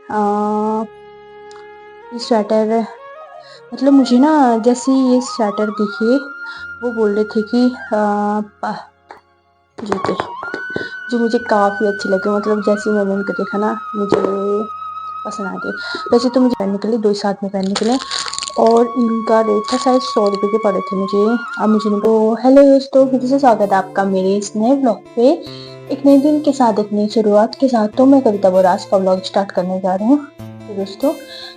ये स्वेटर मतलब मुझे ना जैसे ये स्वेटर दिखे वो बोल रहे थे कि जूते जो मुझे काफ़ी अच्छे लगे, मतलब जैसे मैंने उनको देखा ना मुझे पसंद आ गए। वैसे तो मुझे पहनने के लिए 2 साथ में पहनने के लिए, और इनका रेट था शायद 100 रुपये के पड़े थे मुझे। अब मुझे तो हेलो दोस्तों, फिर से स्वागत है आपका मेरे इस नए ब्लॉग पे, एक नए दिन के साथ, एक नई शुरुआत के साथ। तो मैं कविता बोरास का ब्लॉग स्टार्ट करने जा रही हूँ। तो दोस्तों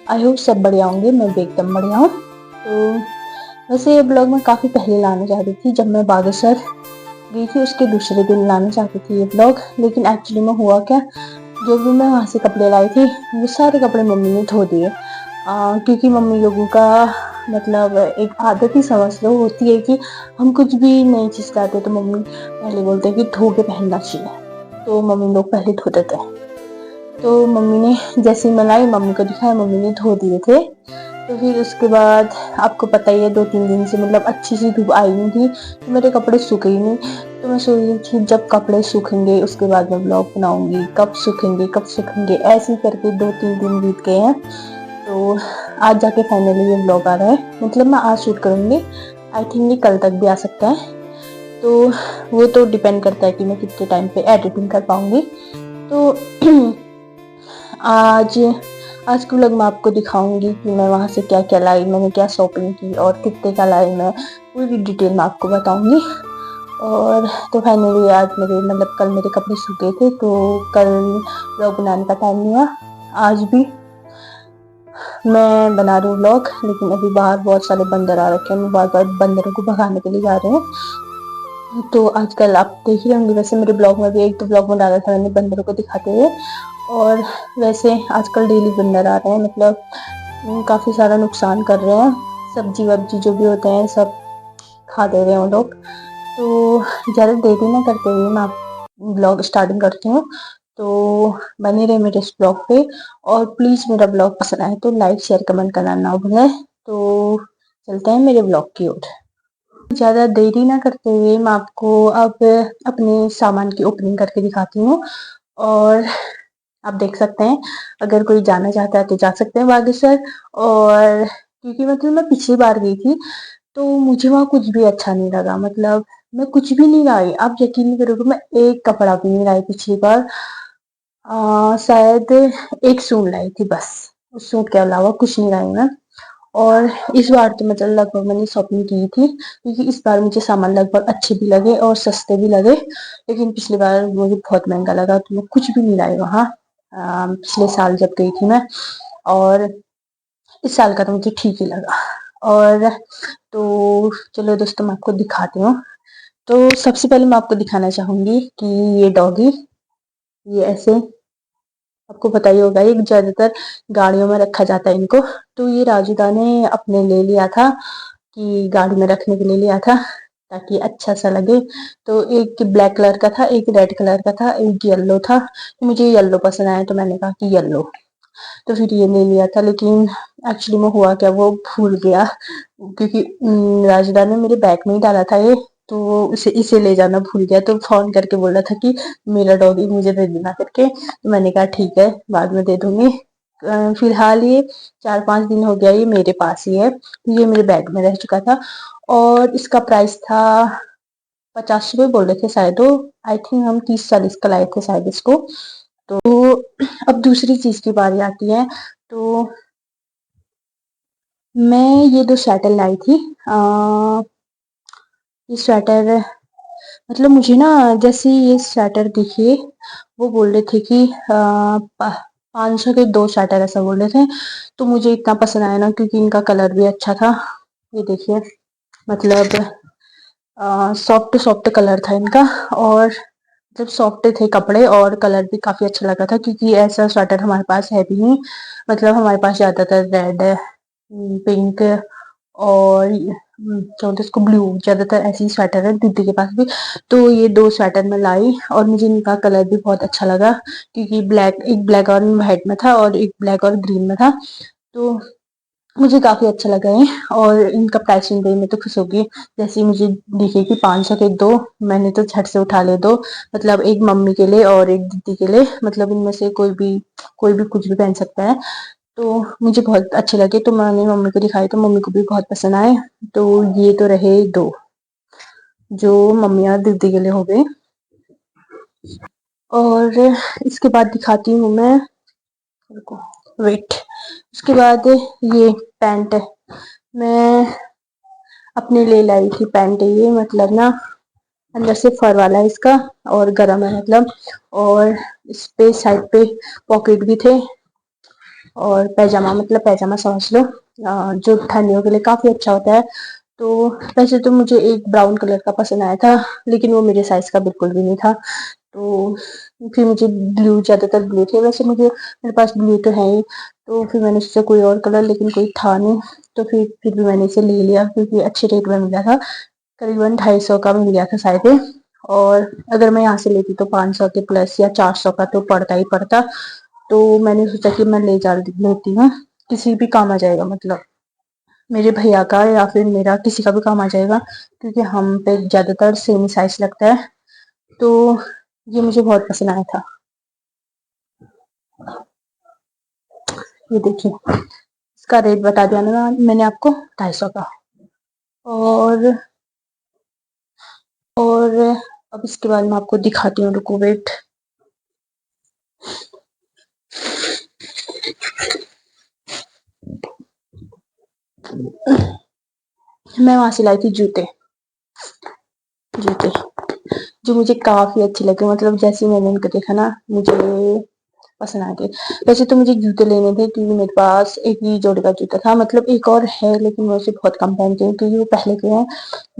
आई होप सब बढ़िया होंगे, मैं भी एकदम बढ़िया हूँ। तो वैसे ये ब्लॉग मैं काफ़ी पहले लाने जा रही थी, जब मैं बागेश्वर गई थी उसके दूसरे दिन लाना चाहती थी ये ब्लॉग, लेकिन एक्चुअली में हुआ क्या, जो भी मैं वहाँ से कपड़े लाई थी वो सारे कपड़े मम्मी ने धो दिए। क्योंकि मम्मी लोगों का मतलब एक आदत ही समझ लो होती है कि हम कुछ भी नई चीज़ लाते तो मम्मी पहले बोलते हैं कि धो के पहनना चाहिए, तो मम्मी लोग पहले धो देते हैं। तो मम्मी ने जैसे ही मैं लाई मम्मी को दिखाया, मम्मी ने धो दिए थे। तो फिर उसके बाद आपको पता ही है 2-3 दिन से मतलब अच्छी सी धूप आई नहीं थी, तो मेरे कपड़े सूखे ही नहीं। तो मैं सोच रही थी जब कपड़े सूखेंगे उसके बाद मैं ब्लॉग बनाऊंगी, कब सूखेंगे कब सूखेंगे, ऐसे ही करके 2-3 दिन बीत गए हैं। तो आज जाके फाइनली ये ब्लॉग आ रहा है, मतलब मैं आज शूट करूंगी, आई थिंक ये कल तक भी आ सकता है। तो वो तो डिपेंड करता है कि मैं कितने टाइम पे एडिटिंग कर पाऊंगी। तो आज आज के व्लॉग मैं आपको दिखाऊंगी कि मैं वहाँ से क्या क्या लाई, मैंने क्या शॉपिंग की और कितने का लाई, मैं पूरी डिटेल में आपको बताऊंगी। और तो फाइनली आज मेरे मतलब कल मेरे कपड़े सूखे थे, तो कल व्लॉग बनाने का टाइम नहीं हुआ। आज भी मैं बना रही हूँ व्लॉग, लेकिन अभी बाहर बहुत सारे बंदर आ रखे हैं, मैं बार बार बंदरों को भगाने के लिए जा रही हूँ। तो आजकल आप देख ही होंगे, वैसे मेरे ब्लॉग में भी एक 2 ब्लॉग में डाला था मैंने बंदरों को दिखाते हुए। और वैसे आजकल डेली बंदर आ रहे हैं, मतलब काफ़ी सारा नुकसान कर रहे हैं, सब्जी वब्जी जो भी होते हैं सब खा दे रहे हैं वो लोग। तो ज़्यादा देरी ना करते हुए मैं ब्लॉग स्टार्टिंग करती हूँ। तो बने रहे मेरे इस ब्लॉग पे, और प्लीज़ मेरा ब्लॉग पसंद आए तो लाइक शेयर कमेंट करना ना भूलें। तो चलते हैं मेरे ब्लॉग की ओर। ज़्यादा देरी ना करते हुए मैं आपको अब अपने सामान की ओपनिंग करके दिखाती हूँ। और आप देख सकते हैं, अगर कोई जाना चाहता है तो जा सकते हैं बागेश्वर। और क्योंकि मतलब मैं पिछली बार गई थी तो मुझे वहाँ कुछ भी अच्छा नहीं लगा, मतलब मैं कुछ भी नहीं लाई, आप यकीन नहीं करोगे मैं एक कपड़ा भी नहीं लाई पिछली बार। शायद एक सूट लाई थी बस, उस सूट के अलावा कुछ नहीं लाई मैं। और इस बार तो मतलब लगभग मैंने शॉपिंग की थी, क्योंकि इस बार मुझे सामान लगभग अच्छे भी लगे और सस्ते भी लगे, लेकिन पिछली बार मुझे बहुत महंगा लगा तो मैं कुछ भी नहीं लाई वहाँ। पिछले साल जब गई थी मैं, और इस साल का तो मुझे ठीक ही लगा। और तो चलो दोस्तों मैं आपको दिखाती हूँ। तो सबसे पहले मैं आपको दिखाना चाहूंगी कि ये डॉगी, ये ऐसे आपको पता ही होगा, ये ज्यादातर गाड़ियों में रखा जाता है इनको। तो ये राजूदा ने अपने ले लिया था, कि गाड़ी में रखने के लिए लिया था ताकि अच्छा सा लगे। तो एक ब्लैक कलर का था, एक रेड कलर का था, एक येलो था। तो मुझे येलो पसंद आया तो मैंने कहा कि येलो, तो फिर ये ले लिया था। लेकिन एक्चुअली में हुआ क्या, वो भूल गया, क्योंकि राजदा ने मेरे बैग में ही डाला था ये, तो वो उसे इसे ले जाना भूल गया, तो फोन करके बोला था कि मेरा डॉगी मुझे दे देना करके। तो मैंने कहा ठीक है बाद में दे दूंगी। फिलहाल ये 4-5 दिन हो गया ये मेरे पास ही है, ये मेरे बैग में रह चुका था। और इसका प्राइस था 50 रुपये बोल रहे थे शायद, वो आई थिंक हम 30-40 का लाए थे शायद इसको। तो अब दूसरी चीज की बारी आती है। तो मैं ये 2 स्वेटर लाई थी। ये स्वेटर मतलब मुझे ना जैसे ये स्वेटर दिखे वो बोल रहे थे कि 500 के 2 स्वेटर ऐसा बोल रहे थे। तो मुझे इतना पसंद आया ना, क्योंकि इनका कलर भी अच्छा था। ये देखिए, मतलब सॉफ्ट सॉफ्ट कलर था इनका, और जब सॉफ्ट थे कपड़े और कलर भी काफी अच्छा लगा था, क्योंकि ऐसा स्वेटर हमारे पास है भी नहीं। मतलब हमारे पास ज्यादातर रेड, पिंक और क्या बोलते हैं उसको, ब्लू, ज्यादातर ऐसे ही स्वेटर है दीदी के पास भी। तो ये 2 स्वेटर मैं लाई और मुझे इनका कलर भी बहुत अच्छा लगा, क्योंकि ब्लैक, एक ब्लैक और व्हाइट में था और एक ब्लैक और ग्रीन में था। तो मुझे काफ़ी अच्छा लगा है और इनका प्राइसिंग देख मैं तो खुश हो गई। जैसे ही मुझे दिखे कि 500 के 2, मैंने तो झट से उठा लिए 2, मतलब एक मम्मी के लिए और एक दीदी के लिए, मतलब इनमें से कोई भी कुछ भी पहन सकता है। तो मुझे बहुत अच्छे लगे, तो मैंने मम्मी को दिखाए तो मम्मी को भी बहुत पसंद आए। तो ये तो रहे 2 जो मम्मी और दीदी के लिए हो गए। और इसके बाद दिखाती हूँ मैं, रुको, वेट। उसके बाद ये पैंट है, मैं अपने लिए लाई थी पैंट। ये मतलब ना अंदर से फर वाला है इसका और गर्म है मतलब, और इस पे साइड पे पॉकेट भी थे, और पैजामा, मतलब पैजामा समझ लो, जो ठंडियों के लिए काफी अच्छा होता है। तो वैसे तो मुझे एक ब्राउन कलर का पसंद आया था, लेकिन वो मेरे साइज का बिल्कुल भी नहीं था। तो फिर मुझे ब्लू, ज्यादातर ब्लू थे, वैसे मेरे पास ब्लू तो है ही। तो फिर मैंने सोचा कोई और कलर, लेकिन कोई था नहीं। तो फिर भी मैंने इसे ले लिया क्योंकि अच्छे रेट में मिला था, करीबन 250 का मिल गया था शायद ये। और अगर मैं यहाँ से लेती तो 500 के प्लस या 400 का तो पड़ता ही पड़ता। तो मैंने सोचा कि मैं ले जा लेती हूँ, किसी भी काम आ जाएगा, मतलब मेरे भैया का या फिर मेरा किसी का भी काम आ जाएगा, क्योंकि हम पे ज्यादातर सेम साइज लगता है। तो ये मुझे बहुत पसंद आया था। ये देखिए, इसका रेट बता दिया ना मैंने आपको, 250 का। और और अब इसके बाद मैं आपको दिखाती हूँ, रुको वेट। मैं वहां से लाई थी जूते, जूते जो मुझे काफी अच्छे लगे, मतलब जैसे ही मैंने इनको देखा ना, मुझे पसंद आ गए। वैसे तो मुझे जूते लेने थे क्योंकि मेरे पास एक ही जोड़ी का जूता था, मतलब एक और है लेकिन मैं उसे बहुत कम पहनती हूँ क्योंकि वो पहले के हैं,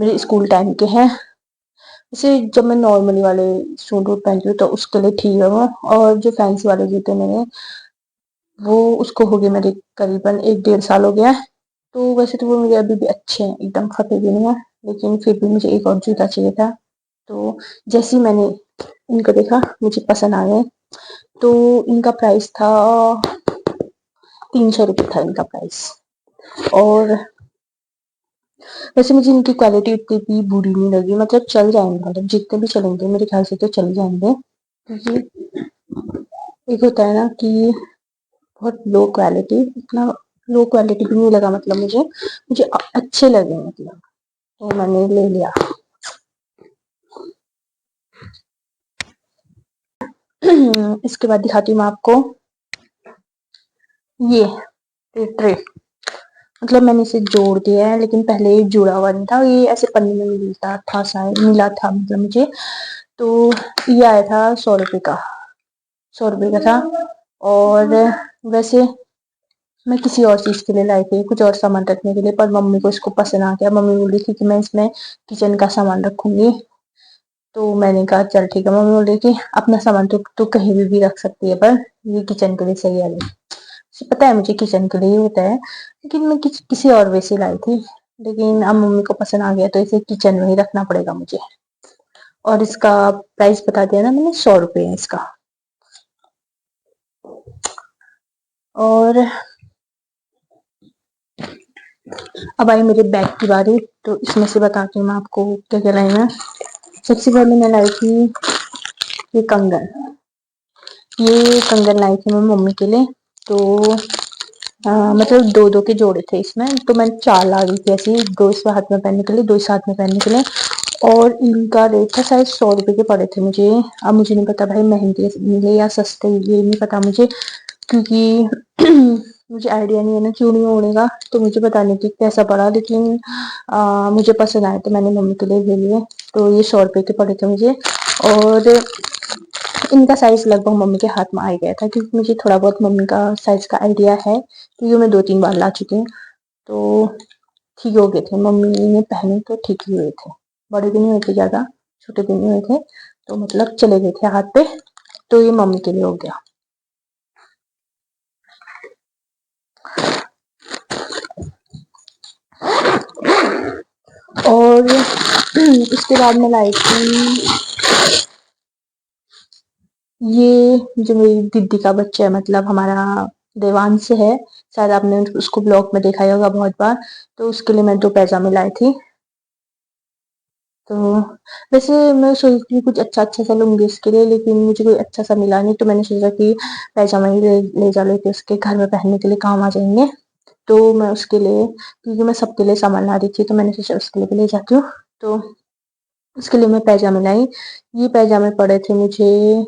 मेरे स्कूल टाइम के हैं। वैसे जब मैं नॉर्मली वाले सूट वूट पहनती हूँ तो उसके लिए ठीक है वो। और जो फैंसी वाले जूते मैंने, वो उसको हो गए मेरे करीबन 1 डेढ़ साल हो गया है। तो वैसे तो वो मेरे अभी भी अच्छे हैं, एकदम फटे भी नहीं है, लेकिन फिर भी मुझे एक और जूता चाहिए था। तो जैसे ही मैंने इनको देखा मुझे पसंद आ गए। तो इनका प्राइस था 300 रुपये था इनका प्राइस। और वैसे मुझे इनकी क्वालिटी उतनी भी बुरी नहीं लगी, मतलब चल जाएंगे, मतलब जितने भी चलेंगे मेरे ख्याल से तो चल जाएंगे। क्योंकि एक होता है ना कि बहुत लो क्वालिटी, इतना लो क्वालिटी भी नहीं लगा, मतलब मुझे अच्छे लगे, मतलब तो मैंने ले लिया। इसके बाद दिखाती हूँ मैं आपको ये ट्रे, मतलब मैंने इसे जोड़ दिया है, लेकिन पहले ये जुड़ा हुआ नहीं था, ये ऐसे पन्नी में मिलता था, शायद मिला था मतलब मुझे। तो ये आया था 100 रुपये का, 100 रुपये का था। और वैसे मैं किसी और चीज के लिए लाई थी, कुछ और सामान रखने के लिए, पर मम्मी को इसको पसंद आ गया। मम्मी बोली थी कि मैं इसमें किचन का सामान रखूंगी। तो मैंने कहा चल ठीक है। मम्मी बोली कि अपना सामान तो कहीं भी रख सकती है, पर ये किचन के लिए सही है। पता है मुझे किचन के लिए ही होता है, लेकिन मैं किसी और वे से लाई थी। लेकिन अब मम्मी को पसंद आ गया तो इसे किचन में ही रखना पड़ेगा मुझे। और इसका प्राइस बता दिया ना मैंने, 100 रुपये है इसका। और अब आई मेरे बैग की बारी, तो इसमें से बताती हूँ मैं आपको क्या क्या लाई मैं। सबसे पहले मैं लाई थी ये कंगन, ये कंगन लाई थी मैं मम्मी के लिए। तो मतलब दो दो के जोड़े थे इसमें, तो मैं 4 ला रही थी ऐसे ही, 2 इस हाथ में पहनने के लिए, 2 इस हाथ में पहनने के लिए। और इनका रेट था शायद 100 रुपये के पड़े थे मुझे। अब मुझे नहीं पता भाई महंगे मिले या सस्ते, ये नहीं पता मुझे, क्योंकि मुझे आइडिया नहीं है ना क्यों नहीं होनेगा, तो मुझे पता नहीं कि कैसा पड़ा, लेकिन मुझे पसंद आया तो मैंने मम्मी के लिए ले लिए। तो ये 100 रुपये के पड़े थे मुझे। और इनका साइज लगभग मम्मी के हाथ में आ गया था, क्योंकि मुझे थोड़ा बहुत मम्मी का साइज का आइडिया है, क्योंकि मैं 2-3 बार ला चुकी हूँ। तो ठीक हो गए थे, मम्मी ने पहने तो ठीक ही हुए थे, बड़े भी नहीं हुए थे ज्यादा, छोटे भी नहीं हुए थे, तो मतलब चले गए थे हाथ पे। तो ये मम्मी के लिए हो गया। और उसके बाद मैं लाई थी ये, जो मेरी दीदी का बच्चा है, मतलब हमारा देवांश है, शायद आपने उसको ब्लॉग में देखा ही होगा बहुत बार। तो उसके लिए मैं 2 पैजामे लाई थी। तो वैसे मैं सोच रही थी कुछ अच्छा-अच्छा सा लूँगी इसके लिए, लेकिन मुझे कोई अच्छा सा मिला नहीं, तो मैंने सोचा कि पैजामा ही ले जा लेके उसके घर में पहनने के लिए काम आ जाएँगे। तो मैं उसके लिए, क्योंकि मैं सबके लिए सामान ला रही थी, तो मैंने सोचा उसके लिए भी ले जाती हूँ। तो उसके लिए मैं पैजामे लाई। ये पैजामे पड़े थे मुझे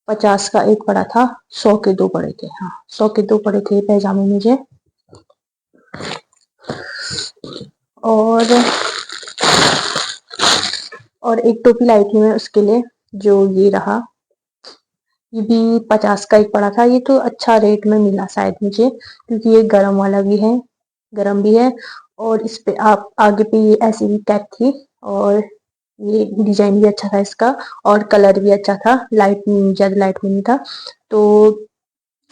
50 का एक पड़ा था, 100 के 2 पड़े थे। हाँ, 100 के 2 पड़े थे पैजामे मुझे। और एक टोपी लाई थी मैं उसके लिए, जो ये रहा। ये भी 50 का एक पड़ा था। ये तो अच्छा रेट में मिला शायद मुझे, क्योंकि ये गरम वाला भी है, गरम भी है। और इस पे आप आगे पे ये ऐसी भी टैग थी, और ये डिजाइन भी अच्छा था इसका, और कलर भी अच्छा था, लाइट ज्यादा लाइट में नहीं था। तो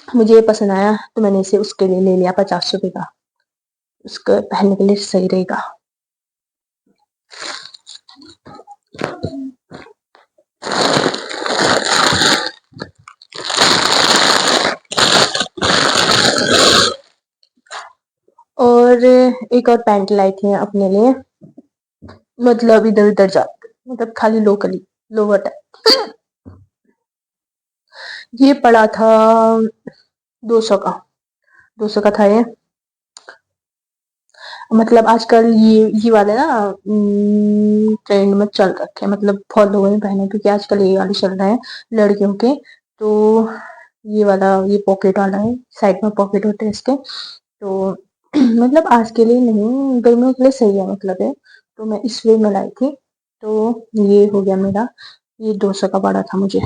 मुझे ये पसंद आया, तो मैंने इसे उसके लिए ले लिया 50 रुपए का। उसको पहनने के लिए सही रहेगा। और एक और पैंट लाई थी मैं अपने लिए, मतलब इधर उधर जाते, मतलब खाली लोकली लोअर टाइप। ये पड़ा था 200 का, 200 का था ये। मतलब आजकल ये वाले ना ट्रेंड में चल रखे हैं, मतलब बहुत लोगों ने पहने, क्योंकि आजकल ये वाले चल रहे हैं लड़कियों के। तो ये वाला, ये पॉकेट वाला है, साइड में पॉकेट होते हैं इसके। तो मतलब आज के लिए नहीं, गर्मियों के लिए सही है मतलब है। तो मैं इस वे में लाई थी। तो ये हो गया मेरा, ये 200 का पड़ा था मुझे।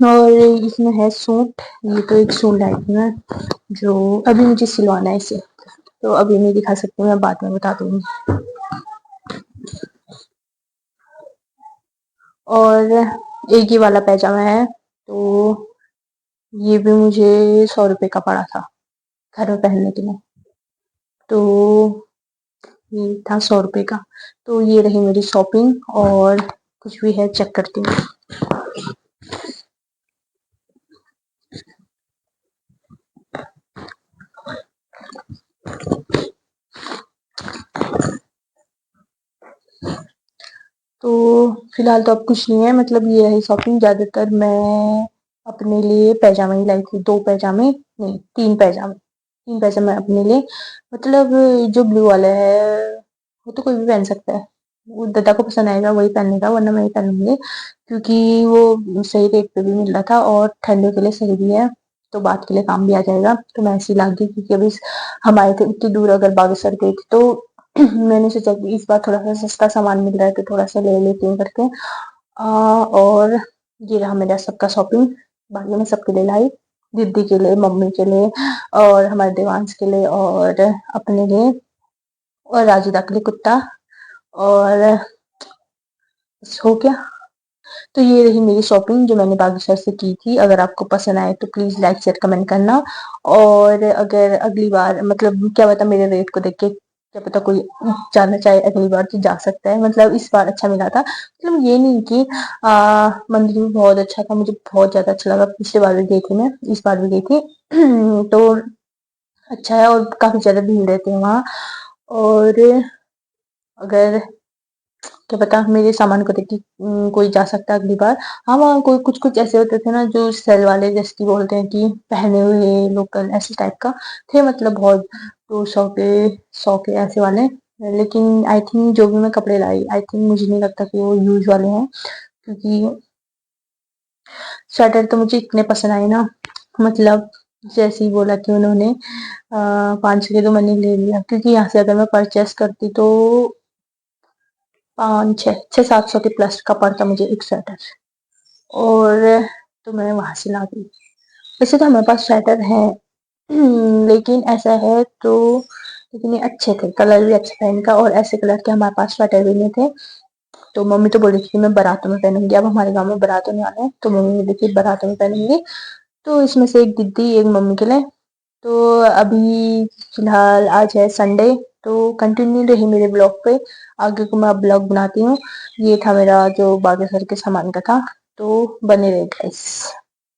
और इसमें है सूट। ये तो एक सूट लाई थी मैं, जो अभी मुझे सिलवाना है इसे, तो अभी नहीं दिखा सकती, मैं बाद में बता दूंगी। और एक ही वाला पैजामा है, तो ये भी मुझे 100 रुपए का पड़ा था घर में पहनने के लिए। तो ये था 100 रुपए का। तो ये रही मेरी शॉपिंग, और कुछ भी है चेक करती हूँ। तो फिलहाल तो अब कुछ नहीं है, मतलब ये रही शॉपिंग। ज्यादातर मैं अपने लिए पैजामा ही लाई थी, 2 पैजामे नहीं, 3 पैजामे, 3 पैजामे अपने लिए। मतलब जो ब्लू वाला है वो तो कोई भी पहन सकता है, वो दादा को पसंद आएगा वही पहनेगा, वरना मैं ही पहनूंगी, क्योंकि वो सही रेट पे भी मिल रहा था, और ठंडियों के लिए सही भी है, तो बात के लिए काम भी आ जाएगा। तो मैं ऐसी ला दी, क्योंकि अभी हम आए थे इतनी दूर, अगर बागेश्वर गई थी, तो मैंने सोचा कि इस बार थोड़ा सा सस्ता सामान मिल रहा है, तो थोड़ा सा ले लेती हूँ करके। और ये रहा मेरा सबका शॉपिंग। बाकी मैं सबके लिए लाई, दीदी के लिए, मम्मी के लिए, और हमारे देवांश के लिए, और अपने लिए, और राजूदा के लिए कुत्ता, और बस हो गया। तो ये रही मेरी शॉपिंग जो मैंने बागेश्वर से की थी। अगर आपको पसंद आए तो प्लीज लाइक शेयर कमेंट करना। और अगर अगली बार, मतलब क्या पता मेरे रेट को देख के क्या पता कोई जाना चाहे अगली बार, तो जा सकता है। मतलब इस बार अच्छा मिला था, मतलब ये नहीं कि मंदिर भी बहुत अच्छा था, मुझे बहुत ज्यादा अच्छा लगा। पिछली बार भी गई थी मैं, इस बार भी गई थी। तो अच्छा है, और काफी ज्यादा भीड़ रहती है वहाँ। और अगर क्या पता मेरे सामान को देख के कोई जा सकता है अगली बार। हाँ, वहाँ कोई कुछ कुछ ऐसे होते थे ना, जो सेल वाले, जैसे कि बोलते हैं कि पहने हुए लोकल, ऐसे टाइप का थे, मतलब बहुत 200 के, 100 के ऐसे वाले। लेकिन आई थिंक जो भी मैं कपड़े लाई, आई थिंक मुझे नहीं लगता कि वो यूज वाले हैं, क्योंकि स्वेटर तो मुझे इतने पसंद आए ना, मतलब जैसे ही बोला कि उन्होंने 500 के, तो मैंने ले लिया, क्योंकि यहाँ से अगर मैं परचेस करती तो 5 6 6 700 के प्लस का पड़ता मुझे एक स्वेटर। और तो मैं वहां से ला दी। वैसे तो हमारे पास स्वेटर है, लेकिन ऐसा है तो, लेकिन ये अच्छे थे, कलर भी अच्छा था इनका, और ऐसे कलर के हमारे पास स्वेटर भी नहीं थे। तो मम्मी तो बोली थी कि मैं बारातों में पहनूंगी, अब हमारे गांव में बारात होने वाला है, तो मम्मी बोली थी बारातों में पहनूंगी। तो इसमें से एक दीदी, एक मम्मी के लिए, तो अभी फिलहाल आज है संडे, तो कंटिन्यू रही मेरे ब्लॉग पे। आगे को मैं अब ब्लॉग बनाती हूँ। ये था मेरा जो बागेश्वर के सामान का था, तो बने रहे गाइस।